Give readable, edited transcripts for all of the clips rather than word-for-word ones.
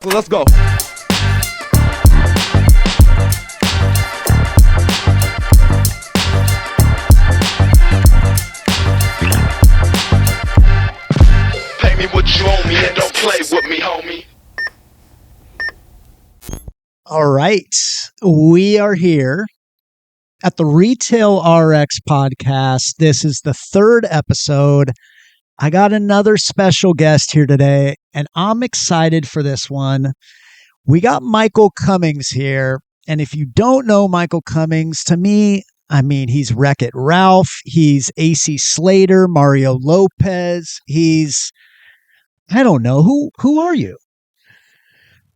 So let's go. Pay me what you owe me and don't play with me, homie. All right. We are here at the Retail RX podcast. This is the third episode. I got another special guest here today, and I'm excited for this one. We got Michael Cummings here. And if you don't know Michael Cummings, to me, he's Wreck-It Ralph. He's AC Slater, Mario Lopez. I don't know. Who are you?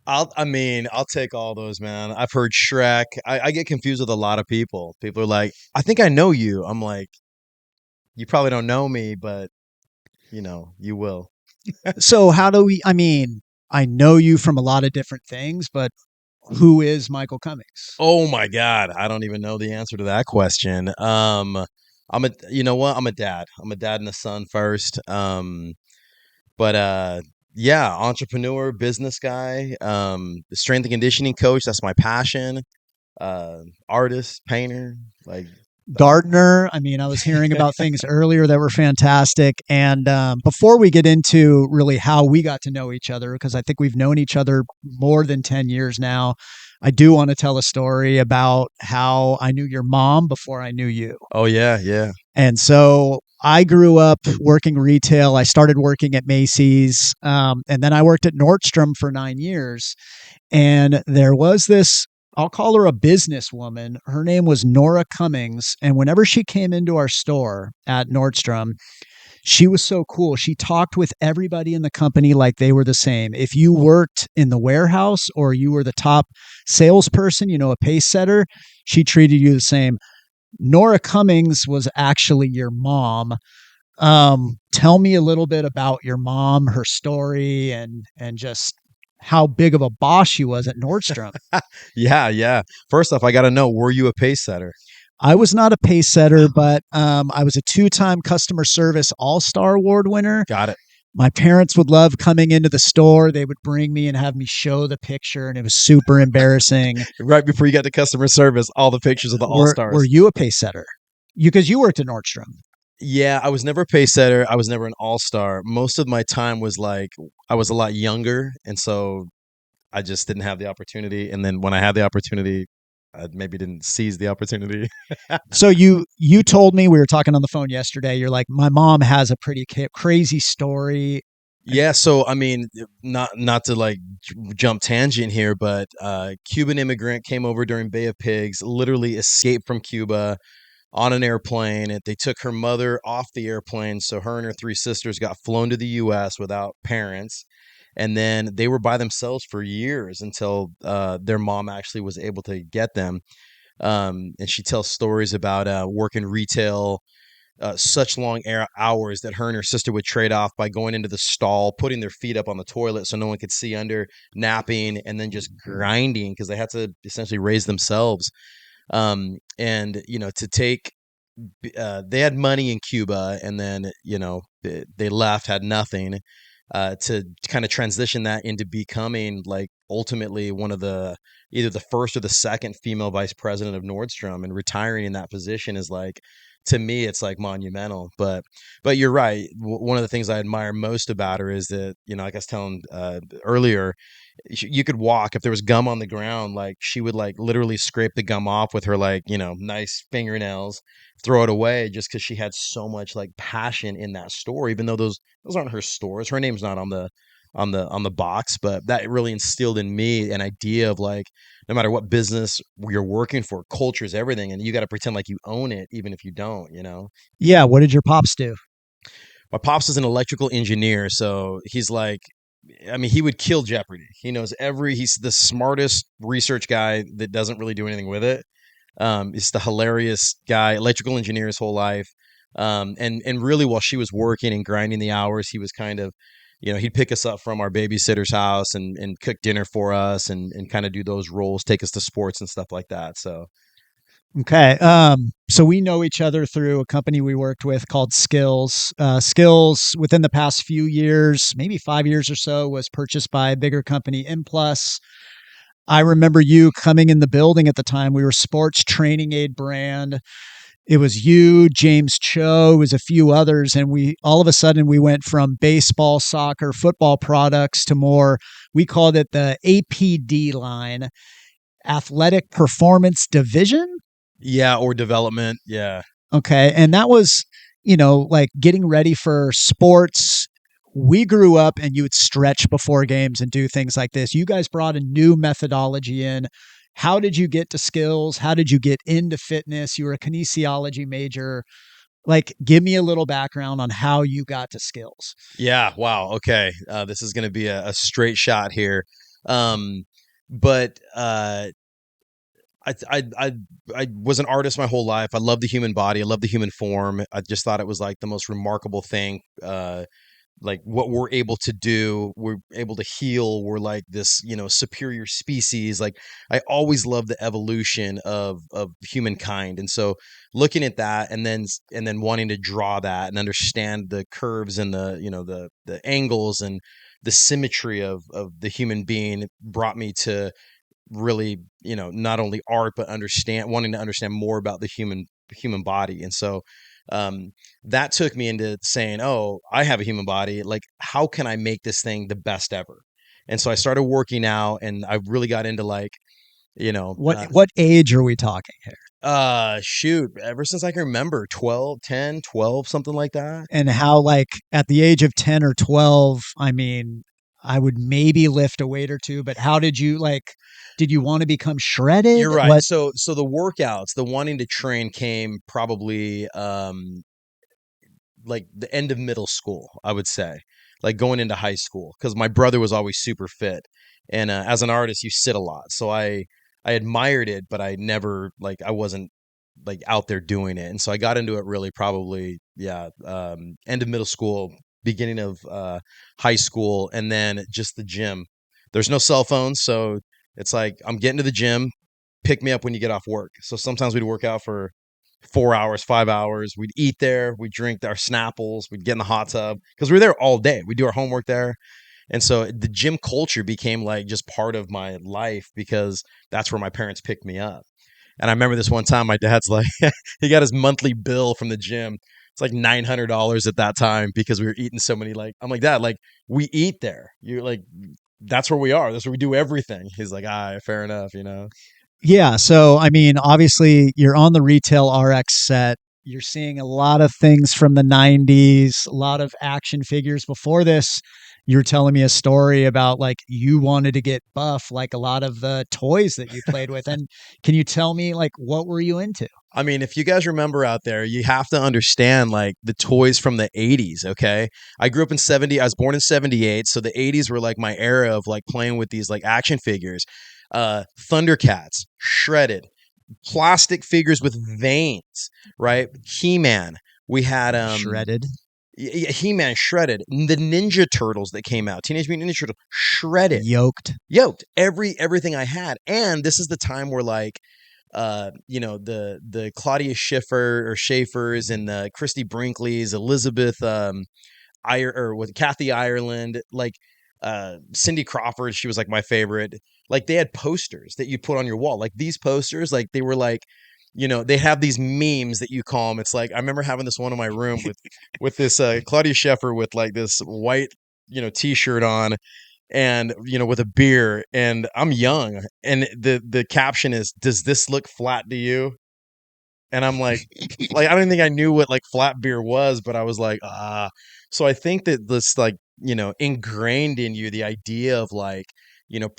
I'll take all those, man. I've heard Shrek. I get confused with a lot of people. People are like, I think I know you. I'm like, you probably don't know me, but you will. So how do we, I know you from a lot of different things, but who is Michael Cummings? Oh my God. I don't even know the answer to that question. You know what? I'm a dad. I'm a dad and a son first. But yeah, entrepreneur, business guy, strength and conditioning coach. That's my passion. Artist, painter, like Gardener. I was hearing about things earlier that were fantastic. And before we get into really how we got to know each other, because I think we've known each other more than 10 years now, I do want to tell a story about how I knew your mom before I knew you. Oh yeah, yeah. And so I grew up working retail. I started working at Macy's, and then I worked at Nordstrom for 9 years. And there was this, I'll call her a businesswoman. Her name was Nora Cummings. And whenever she came into our store at Nordstrom, she was so cool. She talked with everybody in the company like they were the same. If you worked in the warehouse or you were the top salesperson, a pace setter, she treated you the same. Nora Cummings was actually your mom. Tell me a little bit about your mom, her story, and just how big of a boss she was at Nordstrom. Yeah. First off, I got to know, were you a pace setter? I was not a pace setter, but I was a 2-time customer service all-star award winner. Got it. My parents would love coming into the store. They would bring me and have me show the picture, and it was super embarrassing. Right before you got to customer service, all the pictures of the all-stars. Were you a pace setter? Because you worked at Nordstrom. Yeah, I was never a pace setter. I was never an all-star. Most of my time was like I was a lot younger, and so I just didn't have the opportunity. And then when I had the opportunity, I maybe didn't seize the opportunity. So you told me, we were talking on the phone yesterday, you're like, my mom has a pretty crazy story. Yeah, so not to like jump tangent here, but Cuban immigrant came over during Bay of Pigs, literally escaped from Cuba on an airplane. They took her mother off the airplane, so her and her 3 sisters got flown to the U.S. without parents. And then they were by themselves for years until their mom actually was able to get them. And she tells stories about working retail, such long hours that her and her sister would trade off by going into the stall, putting their feet up on the toilet so no one could see under, napping, and then just grinding because they had to essentially raise themselves. And to take they had money in Cuba, and then they left, had nothing, to kind of transition that into becoming like ultimately one of the either the first or the second female vice president of Nordstrom, and retiring in that position is like, to me, it's like monumental. But you're right. One of the things I admire most about her is that, like I was telling earlier, you could walk, if there was gum on the ground, like she would like literally scrape the gum off with her like nice fingernails, throw it away, just because she had so much like passion in that store, even though those aren't her stores. Her name's not on the box, but that really instilled in me an idea of like, no matter what business you're working for, culture is everything, and you got to pretend like you own it even if you don't. Yeah. What did your pops do? My pops is an electrical engineer, so he's like, he would kill Jeopardy. He's the smartest research guy that doesn't really do anything with it. He's the hilarious guy, electrical engineer his whole life. And really, while she was working and grinding the hours, he was kind of, he'd pick us up from our babysitter's house and cook dinner for us, and kind of do those roles, take us to sports and stuff like that. So Okay. So we know each other through a company we worked with called Skills. Skills within the past few years, maybe 5 years or so, was purchased by a bigger company, Implus. I remember you coming in the building at the time. We were sports training aid brand. It was you, James Cho, it was a few others, and we all of a sudden we went from baseball, soccer, football products to more. We called it the APD line, Athletic Performance Division. Yeah, or development. Yeah. Okay. And that was, like getting ready for sports. We grew up and you would stretch before games and do things like this. You guys brought a new methodology in. How did you get to skills? How did you get into fitness? You were a kinesiology major. Like, give me a little background on how you got to skills. Yeah. Wow. Okay. This is going to be a straight shot here. Um, but I was an artist my whole life. I love the human body. I love the human form. I just thought it was like the most remarkable thing. Like what we're able to do, we're able to heal. We're like this, superior species. Like I always loved the evolution of humankind, and so looking at that, and then wanting to draw that and understand the curves and the angles and the symmetry of the human being brought me to really, not only art but wanting to understand more about the human body. And so um that took me into saying, oh, I have a human body, like how can I make this thing the best ever? And so I started working out, and I really got into like, you know uh, What age are we talking here? shoot, ever since I can remember, 12, 10, 12, something like that. And how, like, at the age of 10 or 12, I mean, I would maybe lift a weight or two, but how did you, like, did you want to become You're shredded? right. What? So the workouts, the wanting to train came probably like the end of middle school, I would say, like going into high school, because my brother was always super fit, and as an artist, you sit a lot, so I admired it, but I never like I wasn't like out there doing it, and so I got into it really probably, yeah, end of middle school, beginning of high school, and then just the gym. There's no cell phones, so it's like I'm getting to the gym, pick me up when you get off work. So sometimes we'd work out for 4 hours, 5 hours. We'd eat there. We'd drink our Snapples. We'd get in the hot tub because we were there all day. We do our homework there. And so the gym culture became like just part of my life because that's where my parents picked me up. And I remember this one time, my dad's like, he got his monthly bill from the gym. It's like $900 at that time because we were eating so many. Like, I'm like, Dad, like, we eat there. You're like, that's where we are. That's where we do everything. He's like, fair enough. Yeah. So, I mean, obviously, you're on the retail RX set. You're seeing a lot of things from the 90s, a lot of action figures. Before this, you were telling me a story about like you wanted to get buff, like a lot of the toys that you played with. And can you tell me, like, what were you into? I mean, if you guys remember out there, you have to understand like the toys from the 80s, okay? I grew up in 70, I was born in 78, so the 80s were like my era of like playing with these like action figures. Thundercats, shredded, plastic figures with veins, right? He-Man. We had Shredded, He-Man shredded. The Ninja Turtles that came out, Teenage Mutant Ninja Turtles, shredded, yoked. yoked. Everything I had. And this is the time where like the Claudia Schiffer or Schaefer's and the Christy Brinkley's, Elizabeth or with Kathy Ireland, like Cindy Crawford, she was like my favorite. Like they had posters that you put on your wall. Like these posters, like they were like, they have these memes that you call them. It's like I remember having this one in my room with this Claudia Schiffer with like this white, t-shirt on, and with a beer, and I'm young, and the caption is, does this look flat to you? And I'm like I don't think I knew what like flat beer was, but I was like, so I think that this like, ingrained in you the idea of like,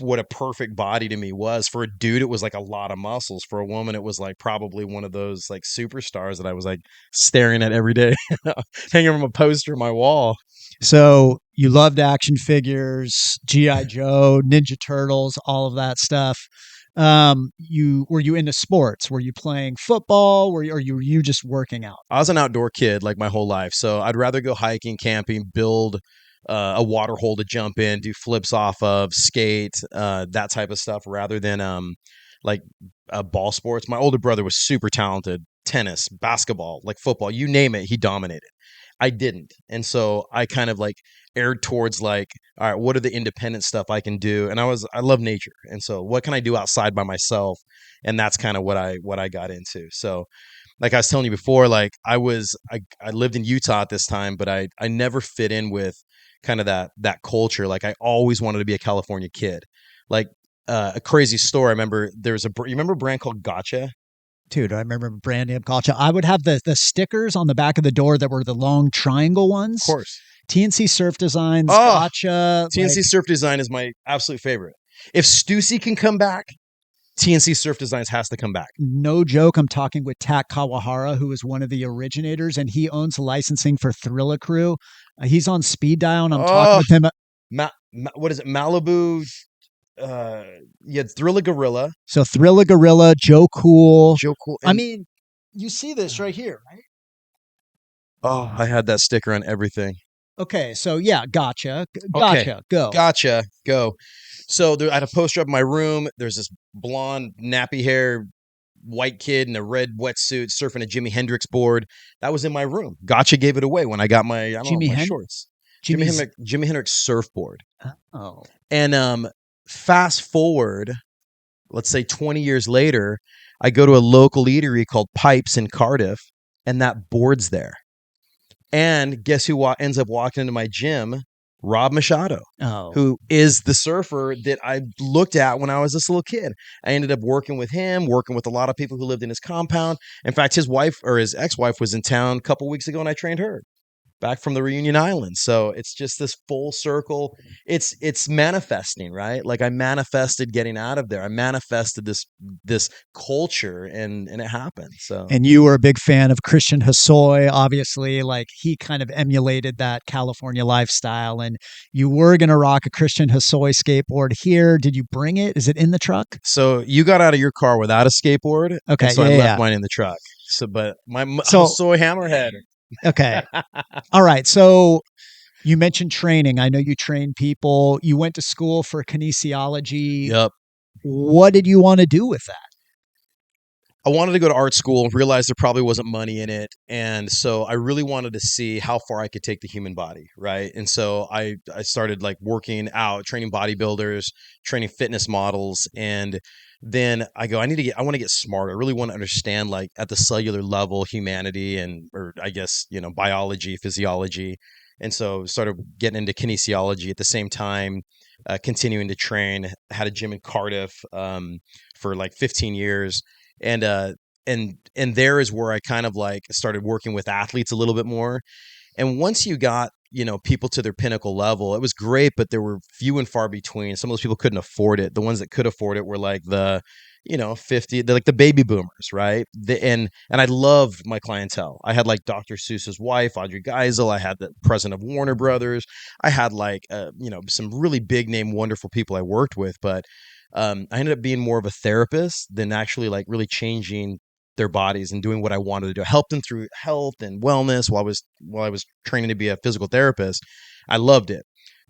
what a perfect body to me was. For a dude, it was like a lot of muscles. For a woman, it was like probably one of those like superstars that I was like staring at every day, hanging from a poster on my wall. So you loved action figures, GI Joe, Ninja Turtles, all of that stuff. You were you into sports? Were you playing football? Or you just working out? I was an outdoor kid like my whole life, so I'd rather go hiking, camping, build a water hole to jump in, do flips off of, skate, that type of stuff, rather than like ball sports. My older brother was super talented, tennis, basketball, like football, you name it, he dominated. I didn't. And so I kind of like aired towards like, all right, what are the independent stuff I can do? And I love nature. And so what can I do outside by myself? And that's kind of what I got into. So like I was telling you before, like I lived in Utah at this time, but I never fit in with kind of that culture. Like I always wanted to be a California kid. Like a crazy story. I remember you remember a brand called Gotcha? Dude, I remember brand name Gotcha. I would have the stickers on the back of the door that were the long triangle ones. Of course. TNC Surf Designs, Oh, Gotcha. TNC Surf Design is my absolute favorite. If Stussy can come back, TNC Surf Designs has to come back. No joke. I'm talking with Tak Kawahara, who is one of the originators, and he owns licensing for Thrilla Crew. He's on speed dial, and I'm talking with him. What is it? Malibu. Yeah, Thrilla Gorilla. So Thrilla Gorilla, Joe Cool. Joe Cool. I mean, you see this right here, right? Oh, I had that sticker on everything. Okay, so yeah, Gotcha. Okay. Go. Gotcha. Go. So I had a poster up in my room. There's this blonde, nappy hair, white kid in a red wetsuit surfing a Jimi Hendrix board. That was in my room. Gotcha gave it away when I got my shorts. Jimi Hendrix surfboard. Oh. And fast forward, let's say 20 years later, I go to a local eatery called Pipes in Cardiff, and that board's there. And guess who ends up walking into my gym? Rob Machado, who is the surfer that I looked at when I was this little kid. I ended up working with him, working with a lot of people who lived in his compound. In fact, his wife or his ex-wife was in town a couple weeks ago, and I trained her back from the Reunion Islands. So it's just this full circle. It's manifesting, right? Like I manifested getting out of there. I manifested this culture, and it happened. So, and you were a big fan of Christian Hosoi, obviously. Like he kind of emulated that California lifestyle, and you were gonna rock a Christian Hosoi skateboard here. Did you bring it? Is it in the truck? So you got out of your car without a skateboard. Okay, so I left mine in the truck. So, but my Hosoi hammerhead. Okay. All right. So you mentioned training. I know you train people. You went to school for kinesiology. Yep. What did you want to do with that? I wanted to go to art school, realized there probably wasn't money in it. And so I really wanted to see how far I could take the human body, right? And so I started like working out, training bodybuilders, training fitness models. And then I want to get smarter. I really want to understand like at the cellular level, humanity or I guess, biology, physiology. And so started getting into kinesiology at the same time, continuing to train, had a gym in Cardiff for like 15 years. And there is where I kind of like started working with athletes a little bit more. And once you got, people to their pinnacle level, it was great, but there were few and far between. Some of those people couldn't afford it. The ones that could afford it were like the 50, they're like the baby boomers, right? And I loved my clientele. I had like Dr. Seuss's wife, Audrey Geisel. I had the president of Warner Brothers. I had like, some really big name, wonderful people I worked with, but I ended up being more of a therapist than actually like really changing their bodies and doing what I wanted to do. I helped them through health and wellness while I was training to be a physical therapist. I loved it.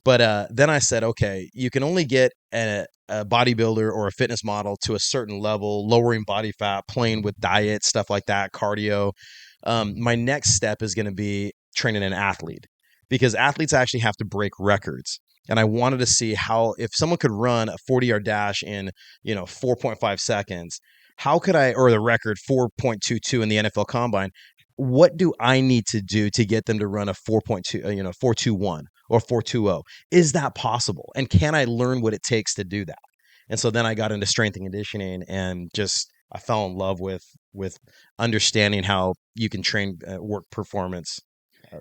But then I said, okay, you can only get a bodybuilder or a fitness model to a certain level, lowering body fat, playing with diet, stuff like that, cardio. My next step is going to be training an athlete, because athletes actually have to break records. And I wanted to see how, if someone could run a 40-yard dash in, 4.5 seconds, how could or the record 4.22 in the NFL Combine, what do I need to do to get them to run a 4.2, 4.21 or 4.20? Is that possible? And can I learn what it takes to do that? And so then I got into strength and conditioning, and I fell in love with understanding how you can train work performance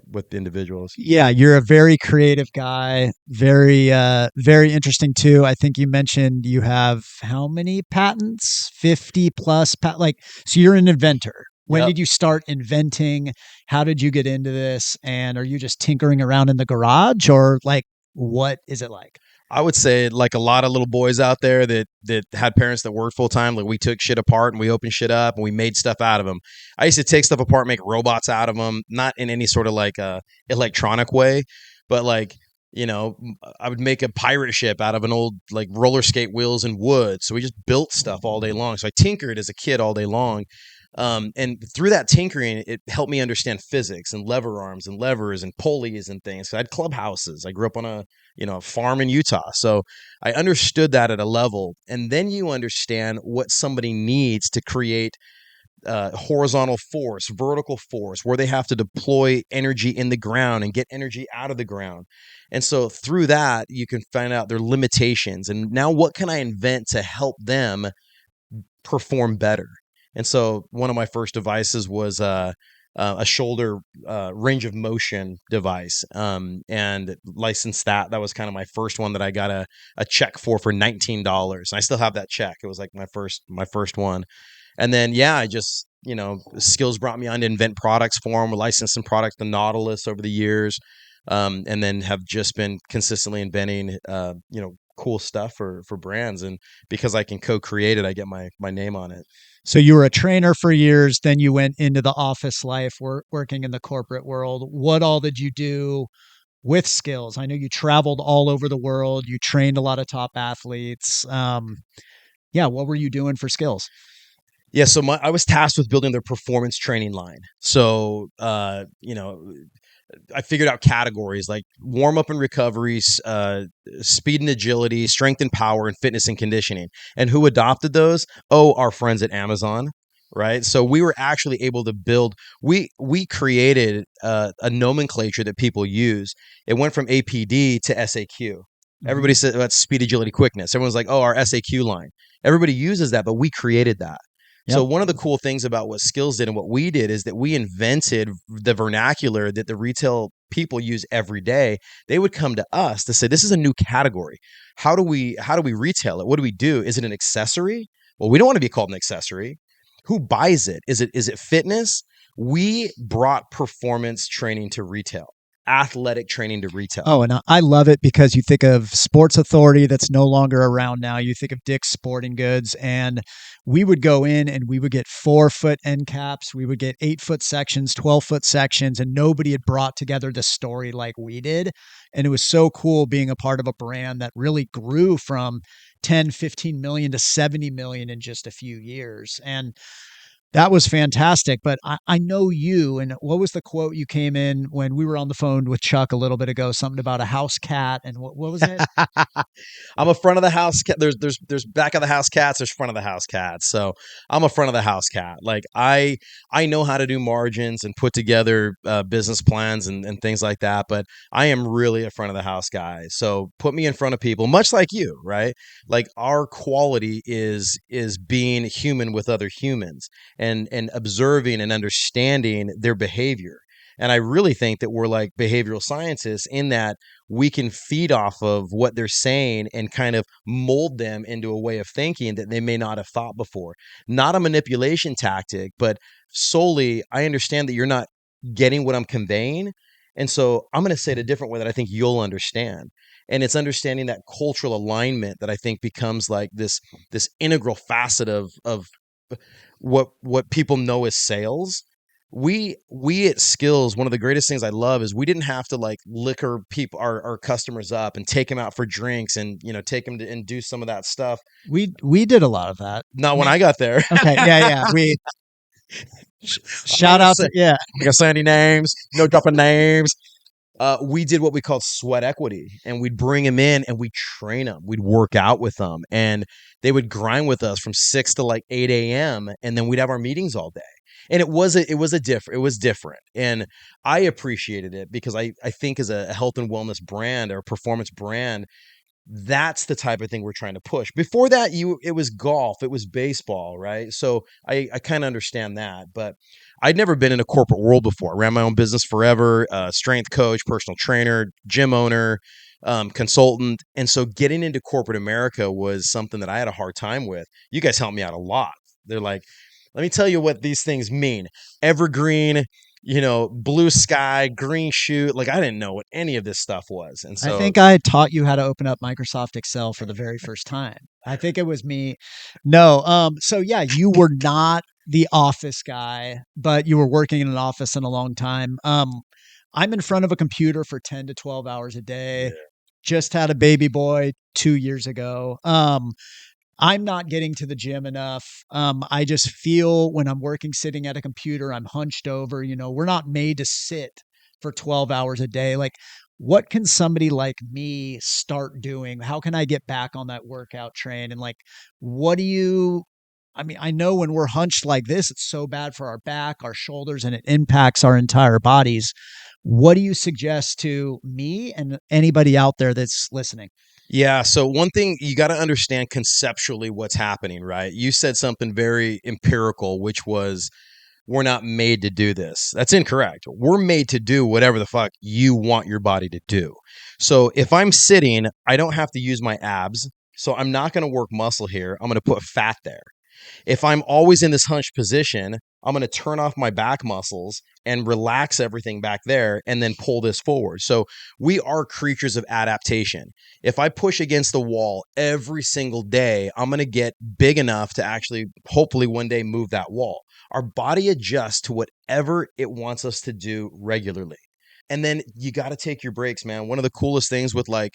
with individuals. Yeah, you're a very creative guy. Very, very interesting too. I think you mentioned you have how many patents? 50 plus so you're an inventor. When did you start inventing? How did you get into this? And are you just tinkering around in the garage, or like, what is it like? I would say like a lot of little boys out there that had parents that worked full time, like we took shit apart and we opened shit up and we made stuff out of them. I used to take stuff apart, make robots out of them, not in any sort of like electronic way, but like I would make a pirate ship out of an old like roller skate wheels and wood. So we just built stuff all day long. So I tinkered as a kid all day long. And through that tinkering, it helped me understand physics and lever arms and levers and pulleys and things. So I had clubhouses. I grew up on a farm in Utah. So I understood that at a level. And then you understand what somebody needs to create horizontal force, vertical force, where they have to deploy energy in the ground and get energy out of the ground. And so through that, you can find out their limitations. And now, what can I invent to help them perform better? And so, one of my first devices was a shoulder range of motion device, and licensed that. That was kind of my first one that I got a check for $19. And I still have that check. It was like my first one. And then, yeah, I just, skills brought me on to invent products for them, licensed some products, the Nautilus over the years, and then have just been consistently inventing, cool stuff for brands. And because I can co-create it, I get my name on it. So you were a trainer for years, then you went into the office life, working in the corporate world. What all did you do with skills? I know you traveled all over the world. You trained a lot of top athletes. Yeah, what were you doing for skills? Yeah, so I was tasked with building their performance training line. So, I figured out categories like warm up and recoveries, speed and agility, strength and power, and fitness and conditioning. And who adopted those? Oh, our friends at Amazon, right? So we were actually able to build. We created a nomenclature that people use. It went from APD to SAQ. Everybody said that's speed, agility, quickness. Everyone's like, oh, our SAQ line. Everybody uses that, but we created that. So Yep. one of the cool things about what Skills did and what we did is that we invented the vernacular that the retail people use every day. They would come to us to say, this is a new category. How do we retail it? What do we do? Is it an accessory? Well, we don't want to be called an accessory. Who buys it? Is it fitness? We brought performance training to retail, athletic training to retail. Oh, and I love it because you think of Sports Authority that's no longer around now. You think of Dick's Sporting Goods, and we would go in and we would get 4-foot end caps. We would get 8-foot sections, 12-foot sections, and nobody had brought together the story like we did. And it was so cool being a part of a brand that really grew from 10, 15 million to 70 million in just a few years. And that was fantastic. But I know you, and what was the quote you came in when we were on the phone with Chuck a little bit ago? Something about a house cat. And what was it? I'm a front of the house cat. There's back of the house cats. There's front of the house cats. So I'm a front of the house cat. Like I know how to do margins and put together business plans and things like that. But I am really a front of the house guy. So put me in front of people, much like you, right? Like our quality is being human with other humans and observing and understanding their behavior. And I really think that we're like behavioral scientists in that we can feed off of what they're saying and kind of mold them into a way of thinking that they may not have thought before. Not a manipulation tactic, but solely, I understand that you're not getting what I'm conveying. And so I'm going to say it a different way that I think you'll understand. And it's understanding that cultural alignment that I think becomes like this integral facet of what people know as sales. We at Skills, one of the greatest things I love is we didn't have to like liquor people our customers up and take them out for drinks and take them to and do some of that stuff. We did a lot of that. Not when I got there. Okay. Yeah. We I'm not shout gonna out say, to, yeah. I'm gonna say any names, no dropping names. We did what we called sweat equity, and we'd bring them in and we'd train them. We'd work out with them, and they would grind with us from 6 to like 8 a.m. And then we'd have our meetings all day. And it was different, and I appreciated it because I think as a health and wellness brand or a performance brand, that's the type of thing we're trying to push. Before that, it was golf, it was baseball, right? So I kind of understand that, but I'd never been in a corporate world before. I ran my own business forever, strength coach, personal trainer, gym owner, consultant, and so getting into corporate America was something that I had a hard time with. You guys helped me out a lot. They're like, let me tell you what these things mean. Evergreen, blue sky, green shoot. Like I didn't know what any of this stuff was. And I so think I taught you how to open up Microsoft Excel for the very first time. I think it was me. No. So yeah, you were not the office guy, but you were working in an office in a long time. I'm in front of a computer for 10 to 12 hours a day. Yeah. Just had a baby boy 2 years ago. I'm not getting to the gym enough. I just feel when I'm working sitting at a computer, I'm hunched over. We're not made to sit for 12 hours a day. Like, what can somebody like me start doing? How can I get back on that workout train? And like, what do you, I mean, I know when we're hunched like this, it's so bad for our back, our shoulders, and it impacts our entire bodies. What do you suggest to me and anybody out there that's listening? Yeah. So one thing you got to understand conceptually what's happening, right? You said something very empirical, which was we're not made to do this. That's incorrect. We're made to do whatever the fuck you want your body to do. So if I'm sitting, I don't have to use my abs. So I'm not going to work muscle here. I'm going to put fat there. If I'm always in this hunched position, I'm going to turn off my back muscles and relax everything back there and then pull this forward. So we are creatures of adaptation. If I push against the wall every single day, I'm going to get big enough to actually hopefully one day move that wall. Our body adjusts to whatever it wants us to do regularly. And then you got to take your breaks, man. One of the coolest things with like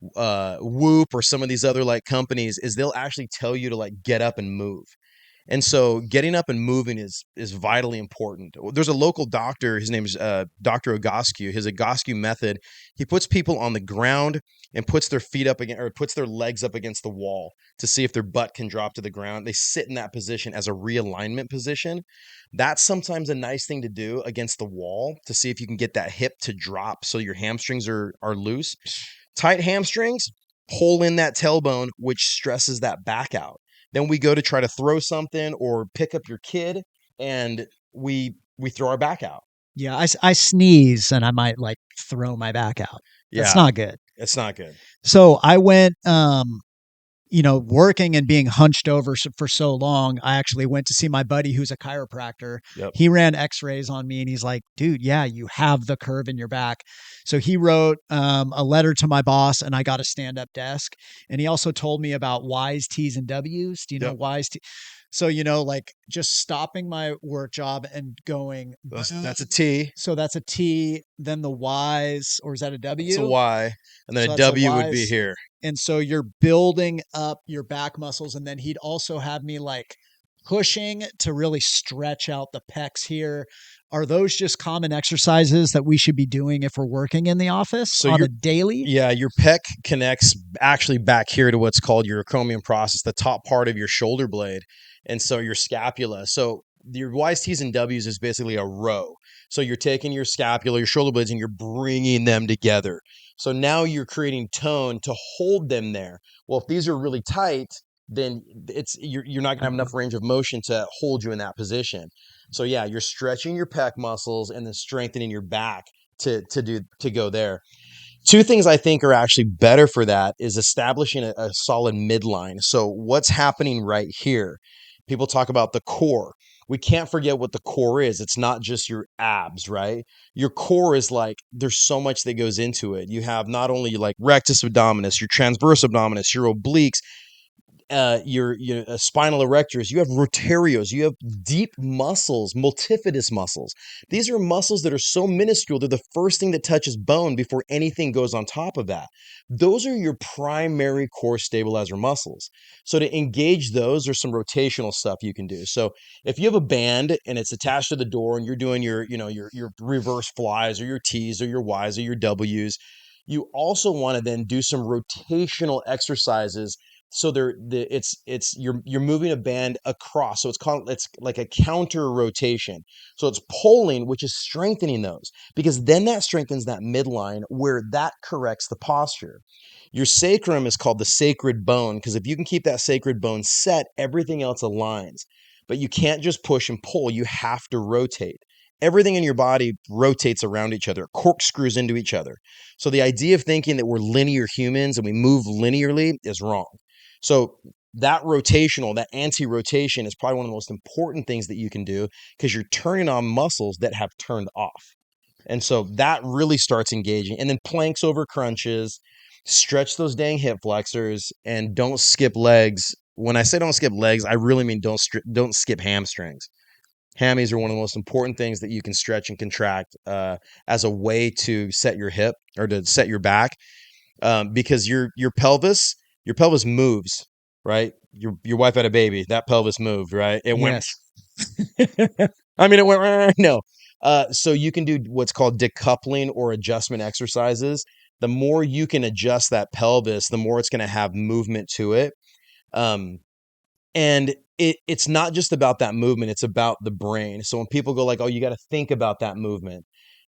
Whoop or some of these other like companies is they'll actually tell you to like get up and move. And so getting up and moving is vitally important. There's a local doctor, his name is Dr. Ogoscu. His Ogoscu method, he puts people on the ground and puts their feet up against or puts their legs up against the wall to see if their butt can drop to the ground. They sit in that position as a realignment position. That's sometimes a nice thing to do against the wall to see if you can get that hip to drop so your hamstrings are loose. Tight hamstrings, pull in that tailbone, which stresses that back out. Then we go to try to throw something or pick up your kid, and we throw our back out. Yeah, I sneeze and I might like throw my back out. That's Yeah, not good. it's not good. So I went, working and being hunched over for so long. I actually went to see my buddy who's a chiropractor. Yep. He ran x-rays on me and he's like, dude, yeah, you have the curve in your back. So he wrote a letter to my boss and I got a stand-up desk. And he also told me about wise T's and W's. Do you know Yep. wise T? So, like just stopping my work job and going, That's a T. so that's a T, then the Y's, or is that a W? It's a Y, and then So a that's a W would be Y's. here. And so you're building up your back muscles. And then he'd also have me like pushing to really stretch out the pecs here. Are those just common exercises that we should be doing if we're working in the office So on you're a daily? Yeah, your pec connects actually back here to what's called your acromion process, the top part of your shoulder blade, and so your scapula. So your Y's, T's, and W's is basically a row. So you're taking your scapula, your shoulder blades, and you're bringing them together. So now you're creating tone to hold them there. Well, if these are really tight, then you're not gonna have enough range of motion to hold you in that position. So yeah, you're stretching your pec muscles and then strengthening your back to go there. Two things I think are actually better for that is establishing a solid midline. So what's happening right here? People talk about the core. We can't forget what the core is. It's not just your abs, right? Your core is like there's so much that goes into it. You have not only like rectus abdominis, your transverse abdominis, your obliques, your spinal erectors, you have rotarios, you have deep muscles, multifidus muscles. These are muscles that are so minuscule, they're the first thing that touches bone before anything goes on top of that. Those are your primary core stabilizer muscles. So to engage those, there's some rotational stuff you can do. So if you have a band and it's attached to the door and you're doing your reverse flies or your T's or your Y's or your W's, you also want to then do some rotational exercises so you're moving a band across. So it's like a counter rotation. So it's pulling, which is strengthening those because then that strengthens that midline where that corrects the posture. Your sacrum is called the sacred bone because if you can keep that sacred bone set, everything else aligns. But you can't just push and pull. You have to rotate. Everything in your body rotates around each other, corkscrews into each other. So the idea of thinking that we're linear humans and we move linearly is wrong. So that rotational, that anti-rotation is probably one of the most important things that you can do because you're turning on muscles that have turned off. And so that really starts engaging. And then planks over crunches, stretch those dang hip flexors, and don't skip legs. When I say don't skip legs, I really mean don't skip hamstrings. Hammies are one of the most important things that you can stretch and contract as a way to set your hip or to set your back, because your pelvis moves, right? Your wife had a baby, that pelvis moved, right? It went. Yes. I mean, it went no. So you can do what's called decoupling or adjustment exercises. The more you can adjust that pelvis, the more it's going to have movement to it. Um, and it's not just about that movement, it's about the brain. So when people go like, "Oh, you got to think about that movement."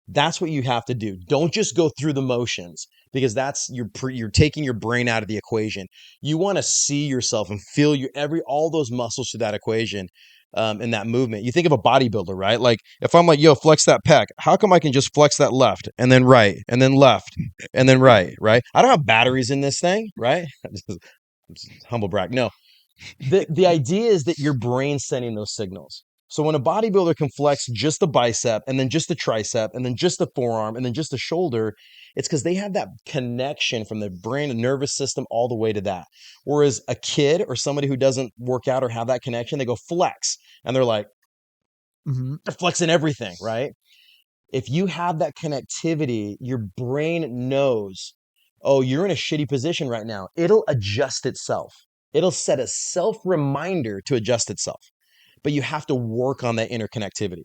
That's what you have to do. Don't just go through the motions, because that's you're taking your brain out of the equation. You want to see yourself and feel all those muscles to that equation, in that movement. You think of a bodybuilder, right? Like if I'm like, "Yo, flex that pec," how come I can just flex that left and then right and then left and then right, right? I don't have batteries in this thing, right? Just humble brag. No, the idea is that your brain's sending those signals. So when a bodybuilder can flex just the bicep and then just the tricep and then just the forearm and then just the shoulder, it's because they have that connection from the brain and nervous system all the way to that. Whereas a kid or somebody who doesn't work out or have that connection, they go flex and they're like, Mm-hmm. they're flexing everything, right? If you have that connectivity, your brain knows, oh, you're in a shitty position right now. It'll adjust itself. It'll set a self reminder to adjust itself. But you have to work on that interconnectivity.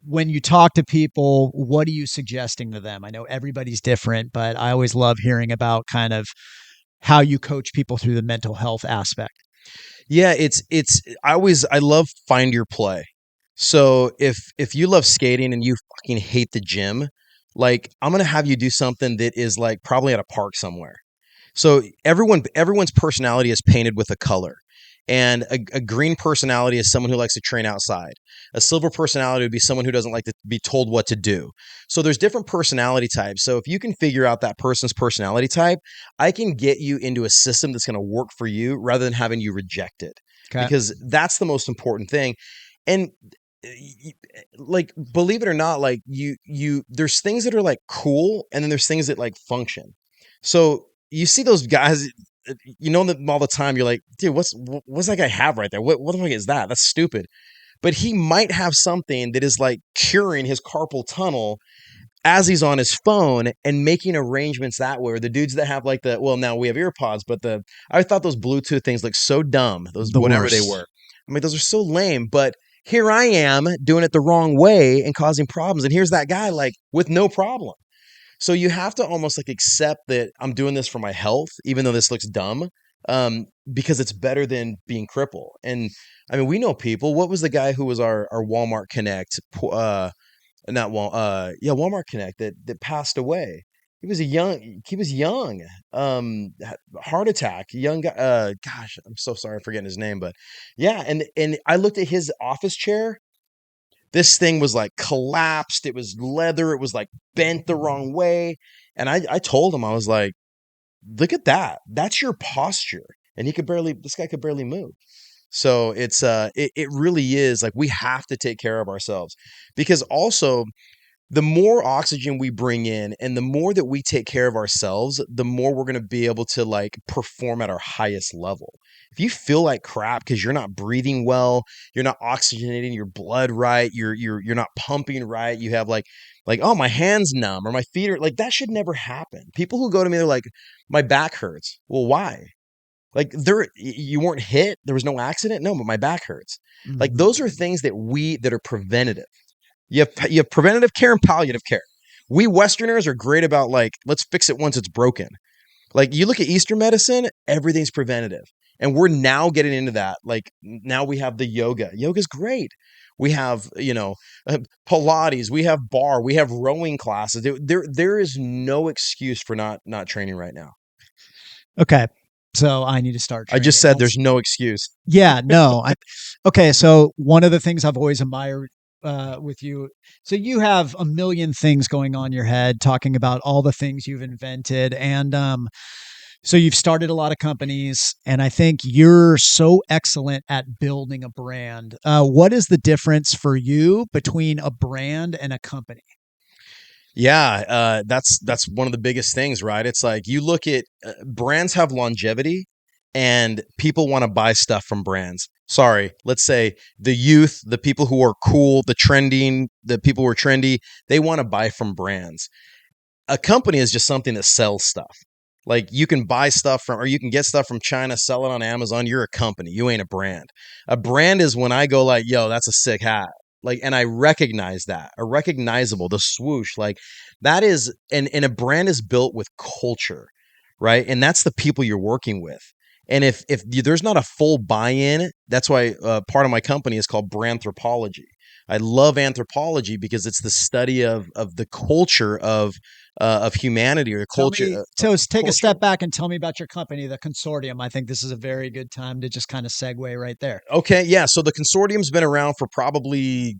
When you talk to people, what are you suggesting to them? I know everybody's different, but I always love hearing about kind of how you coach people through the mental health aspect. Yeah, I love find your play. So if you love skating and you fucking hate the gym, like I'm gonna have you do something that is like probably at a park somewhere. So everyone's personality is painted with a color. And a green personality is someone who likes to train outside. A silver personality would be someone who doesn't like to be told what to do. So there's different personality types. So if you can figure out that person's personality type, I can get you into a system that's going to work for you rather than having you reject it. Okay. Because that's the most important thing. And like believe it or not, like there's things that are like cool and then there's things that like function. So you see those guys, you know them all the time. You're like, dude, what's that guy have right there? What the fuck is that? That's stupid. But he might have something that is like curing his carpal tunnel as he's on his phone and making arrangements that way. Or the dudes that have like now we have ear pods, but I thought those Bluetooth things look so dumb. Those The whatever they worst. were. I mean, those are so lame. But here I am doing it the wrong way and causing problems. And here's that guy like with no problem. So you have to almost like accept that I'm doing this for my health, even though this looks dumb, because it's better than being crippled. And I mean, we know people. What was the guy who was our Walmart Connect? Not Wal, yeah, Walmart Connect that passed away. He was young, heart attack, young guy. Gosh, I'm so sorry, I'm forgetting his name, but yeah. And I looked at his office chair. This thing was like collapsed. It was leather. It was like bent the wrong way. And I told him, I was like, look at that. That's your posture. And this guy could barely move. So it really is like we have to take care of ourselves, because also the more oxygen we bring in and the more that we take care of ourselves, the more we're going to be able to like perform at our highest level. If you feel like crap because you're not breathing well, you're not oxygenating your blood right, you're not pumping right, you have like oh, my hands numb or my feet are like, that should never happen. People who go to me, they're like, my back hurts. Well, why? Like you weren't hit, there was no accident. No, but my back hurts. Like Mhm. those are things that are preventative. You have preventative care and palliative care. We Westerners are great about like, let's fix it once it's broken. Like you look at Eastern medicine, everything's preventative. And we're now getting into that. Like now we have the yoga. Yoga's great. We have, Pilates, we have bar, we have rowing classes. There is no excuse for not training right now. Okay. So I need to start I just training. said there's no excuse. Yeah, no. Okay. So one of the things I've always admired with you, so you have a million things going on in your head, talking about all the things you've invented, and so you've started a lot of companies, and I think you're so excellent at building a brand. What is the difference for you between a brand and a company? Yeah, that's one of the biggest things, right? It's like you look at brands have longevity and people want to buy stuff from brands. Sorry, let's say the youth, the people who are cool, the people who are trendy, they want to buy from brands. A company is just something that sells stuff. Like you can buy stuff from, or you can get stuff from China, sell it on Amazon. You're a company. You ain't a brand. A brand is when I go like, yo, that's a sick hat. Like, and I recognize that, a recognizable, the swoosh, like that is, and a brand is built with culture, right? And that's the people you're working with. And if there's not a full buy-in, that's why part of my company is called Brandthropology. I love anthropology because it's the study of the culture of humanity, or the culture. So take a step back and tell me about your company, the Consortium. I think this is a very good time to just kind of segue right there. Okay, yeah. So the consortium's been around for probably,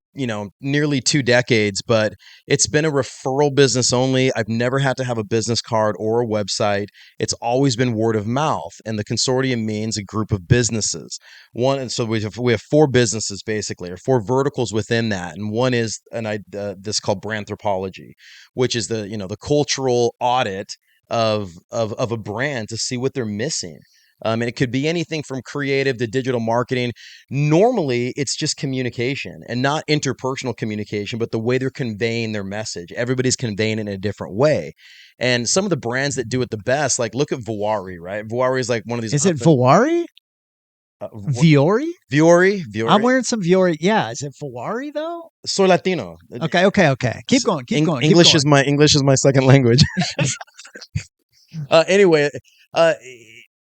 nearly 2 decades, but it's been a referral business only. I've never had to have a business card or a website. It's always been word of mouth, and the consortium means a group of businesses. And so we have 4 businesses basically, or 4 verticals within that, and one is this called Brandthropology, which is the cultural audit of a brand to see what they're missing. And it could be anything from creative to digital marketing. Normally, it's just communication, and not interpersonal communication, but the way they're conveying their message. Everybody's conveying it in a different way. And some of the brands that do it the best, like look at Vuori, right? Vuori is like one of these. Is it Vuori? Viori? Vuori? I'm wearing some Viori. Yeah. Is it Vuori though? Soy Latino. Okay. Keep going. English is my second language. Anyway, uh,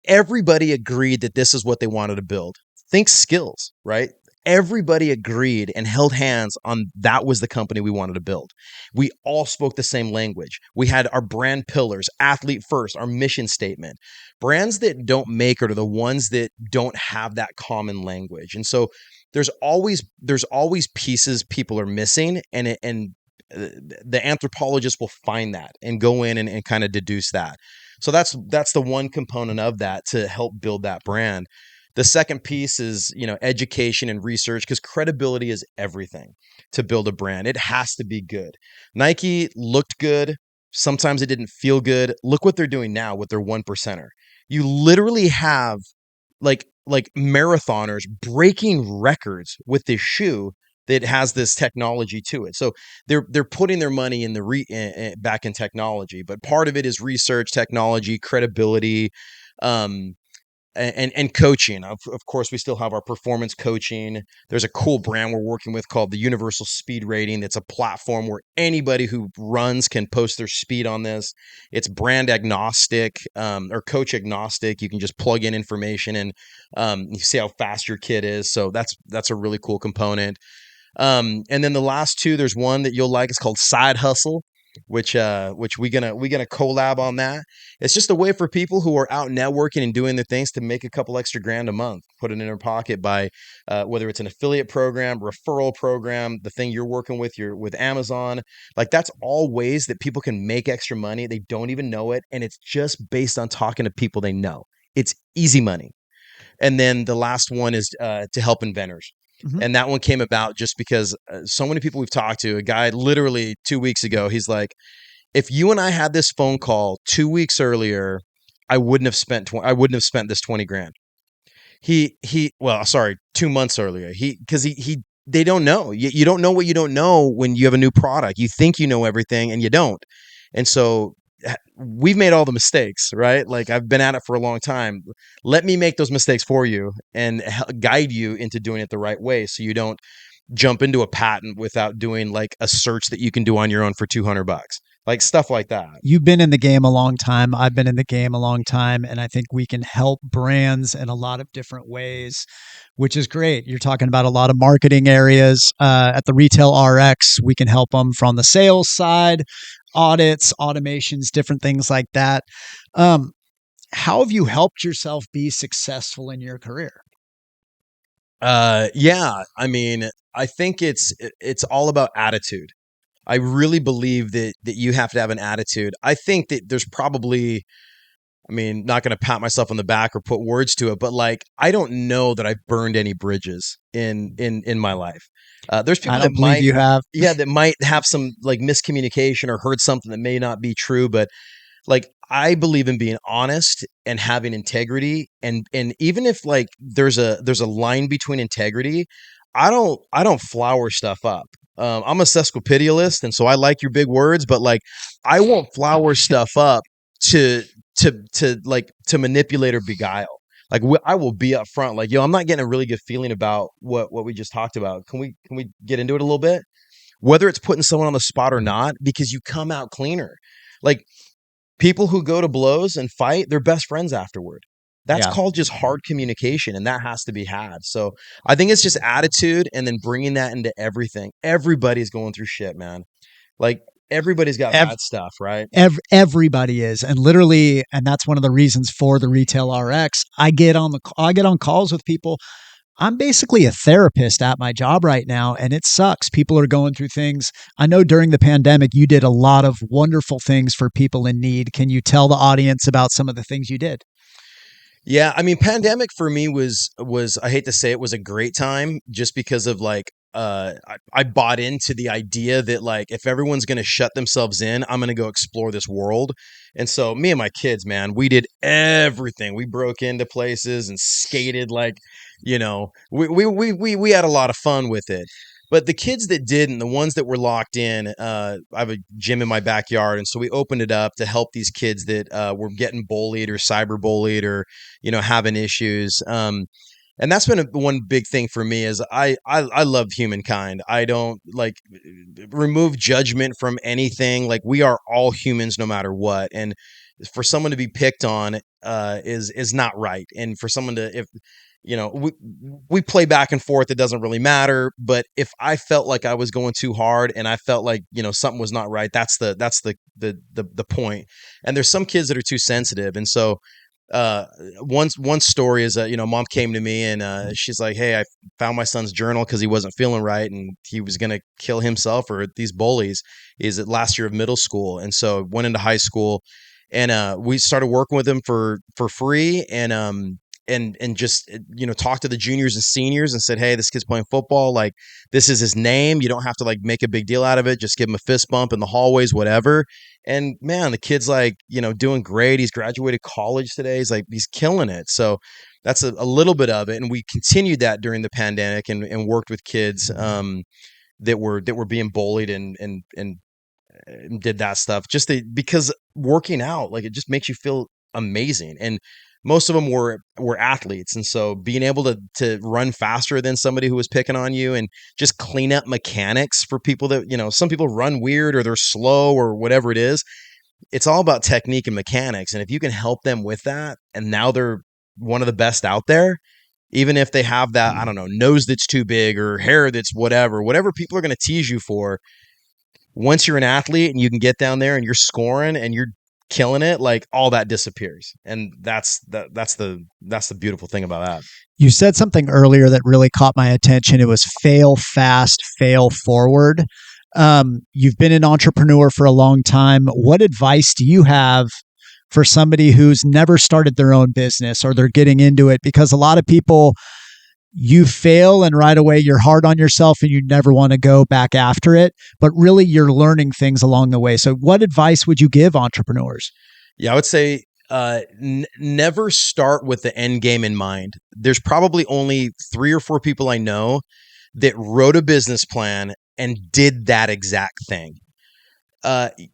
everybody agreed that this is what they wanted to build. Think skills, right? Everybody agreed and held hands on that was the company we wanted to build. We all spoke the same language. We had our brand pillars, athlete first, our mission statement. Brands that don't make it are the ones that don't have that common language. And so there's always pieces people are missing, and the anthropologist will find that and go in and kind of deduce that. So that's the one component of that to help build that brand. The second piece is, education and research, because credibility is everything to build a brand. It has to be good. Nike looked good. Sometimes it didn't feel good. Look what they're doing now with their 1%er. You literally have like marathoners breaking records with this shoe that has this technology to it. So they're putting their money in back in technology, but part of it is research, technology, credibility, and coaching. Of course, we still have our performance coaching. There's a cool brand we're working with called the Universal Speed Rating. That's a platform where anybody who runs can post their speed on this. It's brand agnostic, or coach agnostic. You can just plug in information and you see how fast your kid is. So that's a really cool component. And then the last 2, there's one that you'll like. It's called Side Hustle, which we gonna collab on that. It's just a way for people who are out networking and doing their things to make a couple extra grand a month, put it in their pocket by whether it's an affiliate program, referral program, the thing you're working with Amazon. Like that's all ways that people can make extra money. They don't even know it, and it's just based on talking to people they know. It's easy money. And then the last one is to help inventors. Mhm. And that one came about just because so many people we've talked to, a guy literally 2 weeks ago, he's like, if you and I had this phone call 2 weeks earlier, I wouldn't have spent this 20 grand. Well, sorry, 2 months earlier. They don't know. You don't know what you don't know when you have a new product. You think you know everything and you don't. And so we've made all the mistakes, right? Like I've been at it for a long time. Let me make those mistakes for you and guide you into doing it the right way, so you don't jump into a patent without doing like a search that you can do on your own for $200, like stuff like that. You've been in the game a long time. I've been in the game a long time, and I think we can help brands in a lot of different ways, which is great. You're talking about a lot of marketing areas. At the Retail RX, we can help them from the sales side, audits, automations, different things like that. How have you helped yourself be successful in your career? Yeah, I mean, I think it's all about attitude. I really believe that you have to have an attitude. I think that there's probably, I mean, not going to pat myself on the back or put words to it, but like I don't know that I've burned any bridges in my life. There's people I that don't believe might, you have. yeah, that might have some like miscommunication or heard something that may not be true, but like I believe in being honest and having integrity, and even if like there's a line between integrity, I don't flower stuff up. I'm a sesquipedalist, and so I like your big words, but like I won't flower stuff up to to manipulate or beguile. Like I will be up front, like, yo, I'm not getting a really good feeling about what we just talked about. Can we get into it a little bit? Whether it's putting someone on the spot or not, because you come out cleaner. Like people who go to blows and fight, they're best friends afterward. That's Yeah. called just hard communication, and that has to be had. So I think it's just attitude and then bringing that into everything. Everybody's going through shit, man. Like everybody's got Ev- bad stuff, right? everybody is, and literally, and that's one of the reasons for the Retail RX. I get on calls with people. I'm basically a therapist at my job right now, and it sucks. People are going through things. I know during the pandemic, you did a lot of wonderful things for people in need. Can you tell the audience about some of the things you did? Yeah, I mean, pandemic for me was I hate to say it was a great time just because of like I bought into the idea that like if everyone's gonna shut themselves in, I'm gonna go explore this world. And so me and my kids, man, we did everything. We broke into places and skated like, we had a lot of fun with it. But the kids that didn't, the ones that were locked in, I have a gym in my backyard, and so we opened it up to help these kids that were getting bullied or cyber bullied or having issues. And that's been one big thing for me is I love humankind. I don't like remove judgment from anything. Like we are all humans no matter what. And for someone to be picked on is not right. And for someone to if we play back and forth, it doesn't really matter. But if I felt like I was going too hard and I felt like something was not right, that's the point. And there's some kids that are too sensitive, and so one story is that mom came to me and she's like, hey, I found my son's journal because he wasn't feeling right and he was gonna kill himself or these bullies. Is it last year of middle school, and so went into high school, and we started working with him for free, and just talk to the juniors and seniors and said, hey, this kid's playing football, like this is his name, you don't have to like make a big deal out of it, just give him a fist bump in the hallways, whatever. And man, the kid's like doing great. He's graduated college today. He's killing it. So that's a little bit of it, and we continued that during the pandemic and worked with kids that were being bullied and did that stuff because working out, like, it just makes you feel amazing. And most of them were athletes, and so being able to run faster than somebody who was picking on you and just clean up mechanics for people that some people run weird or they're slow or whatever it is. It's all about technique and mechanics, and if you can help them with that, and now they're one of the best out there, even if they have that, I don't know, nose that's too big or hair that's whatever people are going to tease you for. Once you're an athlete and you can get down there and you're scoring and you're killing it, like all that disappears. And that's the beautiful thing about that. You said something earlier that really caught my attention. It was fail fast, fail forward. You've been an entrepreneur for a long time. What advice do you have for somebody who's never started their own business or they're getting into it? Because a lot of people, you fail and right away you're hard on yourself and you never want to go back after it, but really you're learning things along the way. So what advice would you give entrepreneurs? Yeah, I would say never start with the end game in mind. There's probably only 3 or 4 people I know that wrote a business plan and did that exact thing.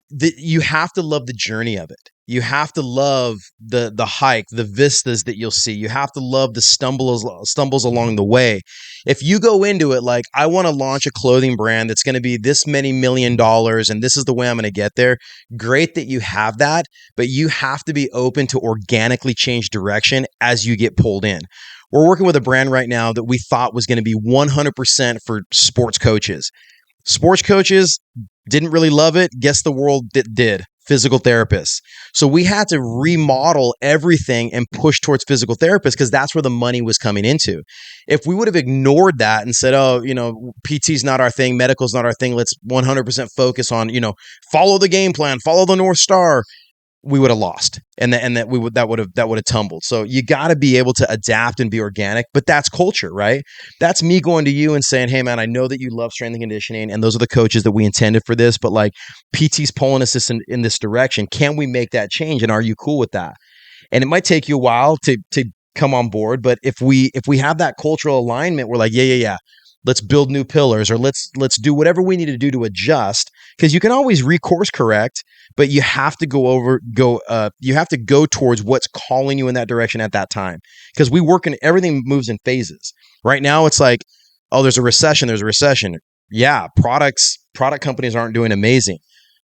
You have to love the journey of it. You have to love the hike, the vistas that you'll see. You have to love the stumbles along the way. If you go into it like, I want to launch a clothing brand that's going to be this many $1 million and this is the way I'm going to get there, great that you have that, but you have to be open to organically change direction as you get pulled in. We're working with a brand right now that we thought was going to be 100% for sports coaches. Sports coaches didn't really love it. Guess the world did. Physical therapists. So we had to remodel everything and push towards physical therapists because that's where the money was coming into. If we would have ignored that and said, oh, PT's not our thing, medical's not our thing, let's 100% focus on, follow the game plan, follow the North Star. we would have lost, and that would have tumbled. So you got to be able to adapt and be organic, but that's culture, right? That's me going to you and saying, hey man, I know that you love strength and conditioning, and those are the coaches that we intended for this, but like PT's pulling us in this direction. Can we make that change? And are you cool with that? And it might take you a while to come on board, but if we have that cultural alignment, we're like, yeah, let's build new pillars, or let's do whatever we need to do to adjust, because you can always recourse correct, but you have to you have to go towards what's calling you in that direction at that time, because everything moves in phases. Right now it's like, oh, there's a recession. Yeah, product companies aren't doing amazing,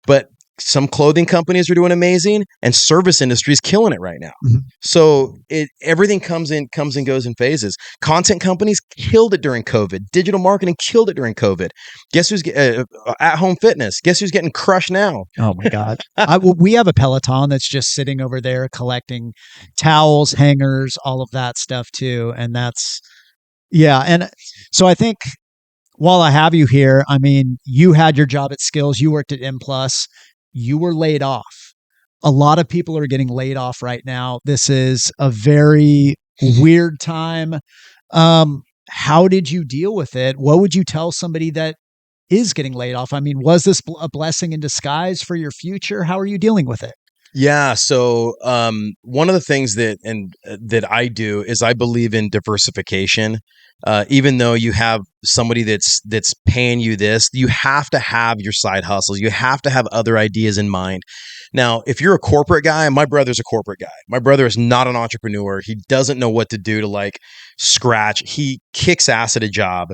but some clothing companies are doing amazing, and service industry is killing it right now. Mm-hmm. So everything comes and goes in phases. Content companies killed it during COVID. Digital marketing killed it during COVID. Guess who's at home fitness? Guess who's getting crushed now? Oh my God. We have a Peloton that's just sitting over there collecting towels, hangers, all of that stuff too. And yeah. And so I think, while I have you here, I mean, you had your job at Skills, you worked at M+, you were laid off. A lot of people are getting laid off right now. This is a very weird time. How did you deal with it? What would you tell somebody that is getting laid off? I mean, was this a blessing in disguise for your future? How are you dealing with it? Yeah. So one of the things that I do is I believe in diversification. Even though you have somebody that's paying you this, you have to have your side hustles. You have to have other ideas in mind. Now, if you're a corporate guy, my brother's a corporate guy. My brother is not an entrepreneur. He doesn't know what to do to like scratch. He kicks ass at a job.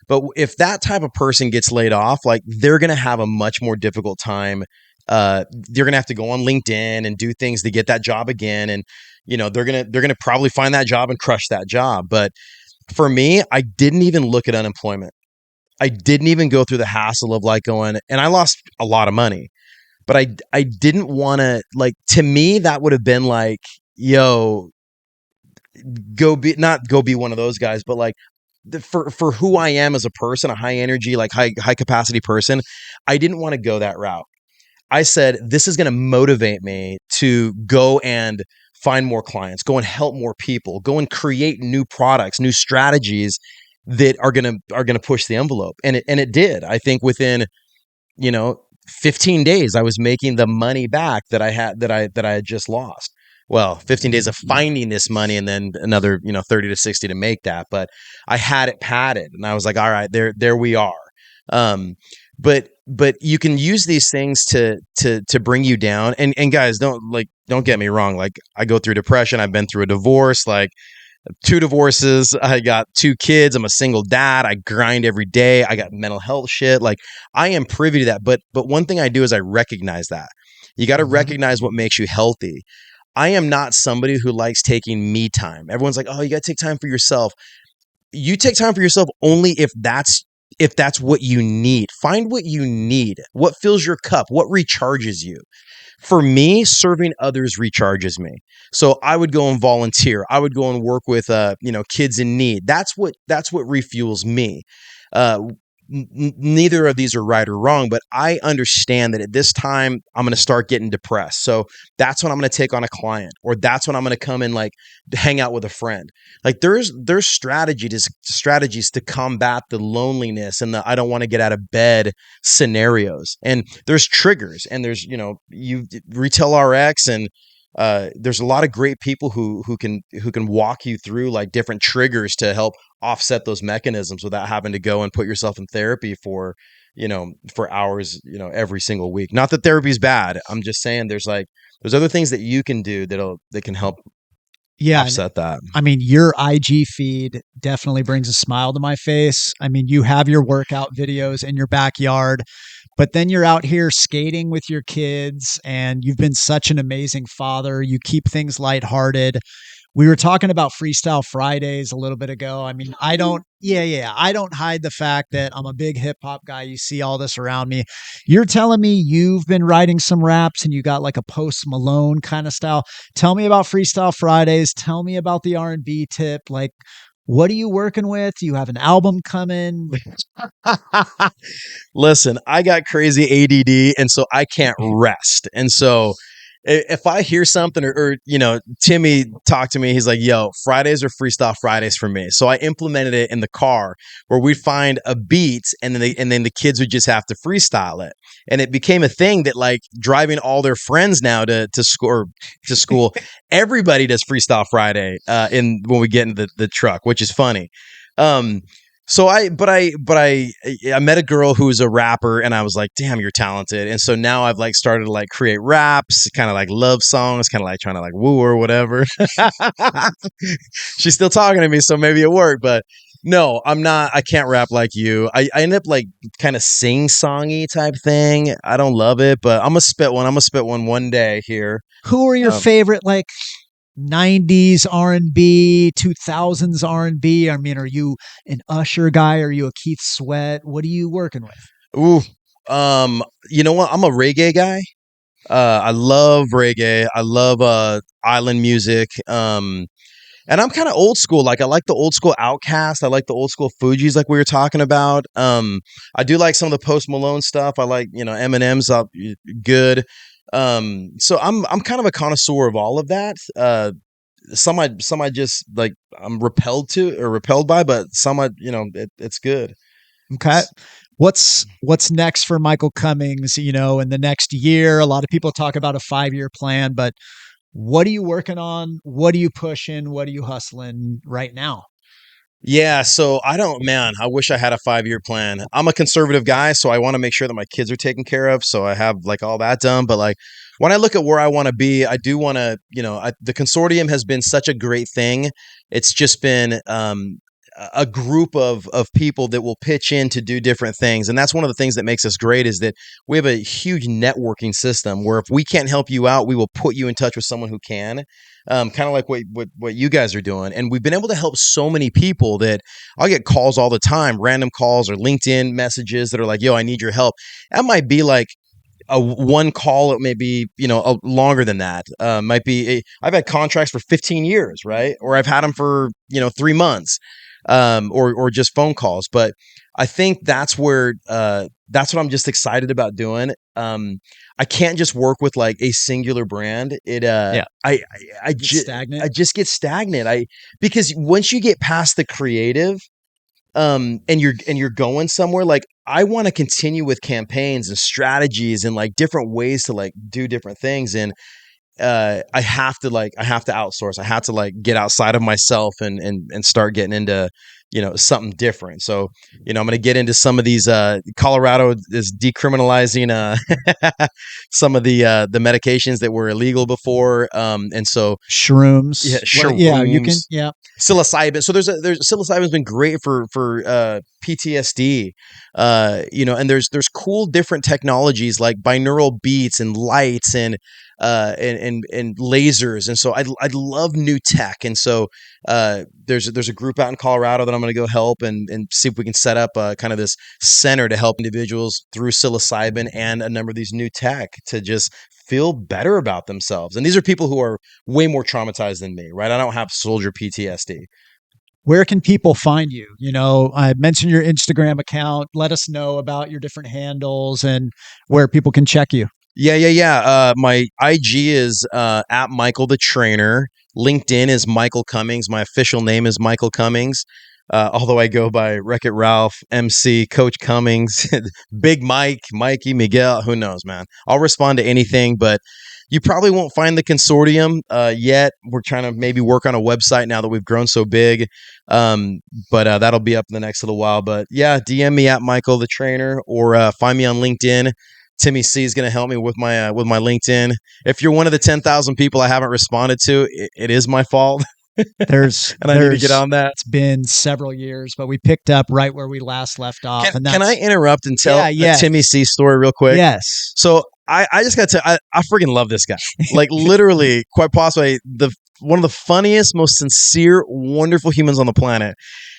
But if that type of person gets laid off, like they're going to have a much more difficult time. They're gonna have to go on LinkedIn and do things to get that job again, and they're gonna probably find that job and crush that job. But for me, I didn't even look at unemployment. I didn't even go through the hassle of like going, and I lost a lot of money, but I didn't want to, like, to me that would have been like, yo, not go be one of those guys, but like for who I am as a person, a high energy, like high capacity person, I didn't want to go that route. I said, this is going to motivate me to go and find more clients, go and help more people, go and create new products, new strategies that are going to push the envelope. And it did. I think within, 15 days, I was making the money back that I had just lost. Well, 15 days of finding this money, and then another, 30 to 60 to make that. But I had it padded, and I was like, all right, there we are. But you can use these things to bring you down. And guys, don't get me wrong. Like, I go through depression. I've been through a divorce, like 2 divorces. I got 2 kids. I'm a single dad. I grind every day. I got mental health shit. Like, I am privy to that. But one thing I do is I recognize that. You got to recognize what makes you healthy. I am not somebody who likes taking me time. Everyone's like, oh, you got to take time for yourself. You take time for yourself only if that's what you need. Find what you need, what fills your cup, what recharges you. For me, serving others recharges me. So I would go and volunteer. I would go and work with kids in need. That's what refuels me. Neither of these are right or wrong, but I understand that at this time I'm going to start getting depressed. So that's when I'm going to take on a client, or that's when I'm going to come and like hang out with a friend. Like there's strategies to combat the loneliness and the I don't want to get out of bed scenarios. And there's triggers, and there's you Retail RX, and there's a lot of great people who can walk you through like different triggers to help offset those mechanisms without having to go and put yourself in therapy for hours, every single week. Not that therapy is bad. I'm just saying there's other things that you can do that can help offset that. I mean, your IG feed definitely brings a smile to my face. I mean, you have your workout videos in your backyard, but then you're out here skating with your kids, and you've been such an amazing father. You keep things lighthearted. We were talking about Freestyle Fridays a little bit ago. I mean, I don't hide the fact that I'm a big hip hop guy. You see all this around me. You're telling me you've been writing some raps and you got like a Post Malone kind of style. Tell me about Freestyle Fridays. Tell me about the R&B tip. Like, what are you working with? Do you have an album coming? Listen, I got crazy ADD, and so I can't rest. And so if I hear something or Timmy talked to me, he's like, yo, Fridays are freestyle Fridays for me. So I implemented it in the car where we'd find a beat and then the kids would just have to freestyle it. And it became a thing that like driving all their friends now to school, everybody does freestyle Friday when we get in the truck, which is funny. So I met a girl who's a rapper and I was like, damn, you're talented. And so now I've like started to like create raps, kind of like love songs, kind of like trying to like woo or whatever. She's still talking to me, so maybe it worked, but no, I'm not. I can't rap like you. I end up like kind of sing-songy type thing. I don't love it, but I'm gonna spit one one day here. Who are your favorite like 90s R&B, 2000s R&B? I mean, are you an Usher guy? Are you a Keith Sweat? What are you working with? Ooh, you know what? I'm a reggae guy. I love reggae. I love island music. And I'm kind of old school. Like I like the old school Outkast. I like the old school Fugees, like we were talking about. I do like some of the Post Malone stuff. I like Eminem's good. So I'm kind of a connoisseur of all of that. Some I just like I'm repelled by, but some it's good. Okay. What's next for Michael Cummings, in the next year? A lot of people talk about a 5-year plan, but what are you working on? What are you pushing? What are you hustling right now? Yeah, so I wish I had a 5-year plan. I'm a conservative guy, so I want to make sure that my kids are taken care of. So I have like all that done. But like when I look at where I want to be, I do want to, the consortium has been such a great thing. It's just been a group of people that will pitch in to do different things. And that's one of the things that makes us great is that we have a huge networking system where if we can't help you out, we will put you in touch with someone who can. Kind of like what you guys are doing. And we've been able to help so many people that I'll get calls all the time, random calls or LinkedIn messages that are like, yo, I need your help. That might be like a one call. It may be, longer than that. Might be, I've had contracts for 15 years, right? Or I've had them for, 3 months, or just phone calls. But I think that's what I'm just excited about doing. I can't just work with like a singular brand. I just get stagnant. Because once you get past the creative, and you're going somewhere, like I want to continue with campaigns and strategies and like different ways to like do different things. And I have to outsource. I have to like get outside of myself and start getting into something different. So I'm going to get into some of these. Colorado is decriminalizing some of the medications that were illegal before, and so Shrooms. yeah, Well, yeah, you can. Yeah. Psilocybin. So there's psilocybin's been great for PTSD. And there's cool different technologies like binaural beats and lights and lasers. And so I love new tech. And so there's a group out in Colorado that I'm going to go help and see if we can set up kind of this center to help individuals through psilocybin and a number of these new tech to just feel better about themselves. And these are people who are way more traumatized than me, right? I don't have soldier PTSD. Where can people find you? I mentioned your Instagram account. Let us know about your different handles and where people can check you. Yeah. My IG is at Michael the Trainer. LinkedIn is Michael Cummings. My official name is Michael Cummings. Although I go by Wreck-It Ralph, MC, Coach Cummings, Big Mike, Mikey, Miguel, who knows, man. I'll respond to anything, but you probably won't find the consortium yet. We're trying to maybe work on a website now that we've grown so big, but that'll be up in the next little while. But yeah, DM me at Michael the Trainer or find me on LinkedIn. Timmy C is going to help me with my LinkedIn. If you're one of the 10,000 people I haven't responded to, it is my fault. I need to get on that. It's been several years, but we picked up right where we last left off. Can I interrupt and tell the Timmy C story real quick? Yes. So I just got to I freaking love this guy. Like literally, quite possibly one of the funniest, most sincere, wonderful humans on the planet.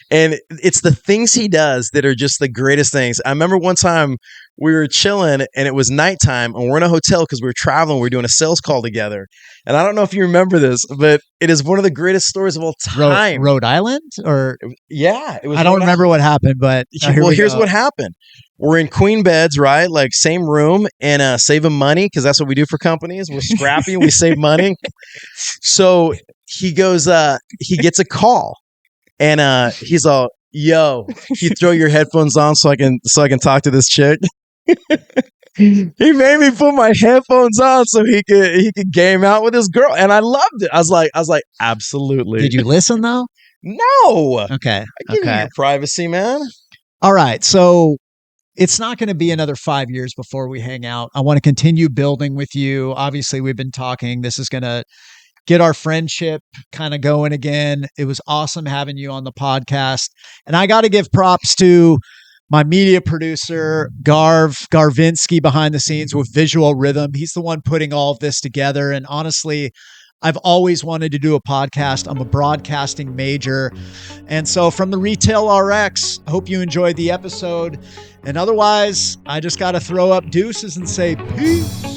And it's the things he does that are just the greatest things. I remember one time we were chilling and it was nighttime and we're in a hotel because we were traveling. We were doing a sales call together. And I don't know if you remember this, but it is one of the greatest stories of all time. Rhode Island? Or Yeah, it was. I don't Rhode remember what happened, but Well, here's what happened. We're in queen beds, right? Like same room and saving money because that's what we do for companies. We're scrappy and we save money. So he goes, he gets a call and he's all, yo, can you throw your headphones on so I can talk to this chick? He made me put my headphones on so he could game out with his girl, and I loved it. I was like, absolutely. Did you listen though? No. Okay. I give you your privacy, man. All right. So it's not going to be another 5 years before we hang out. I want to continue building with you. Obviously, we've been talking. This is going to get our friendship kind of going again. It was awesome having you on the podcast. And I got to give props to my media producer, Garvinsky, behind the scenes with Visual Rhythm. He's the one putting all of this together. And honestly, I've always wanted to do a podcast. I'm a broadcasting major. And so from the Retail RX, I hope you enjoyed the episode. And otherwise, I just got to throw up deuces and say peace.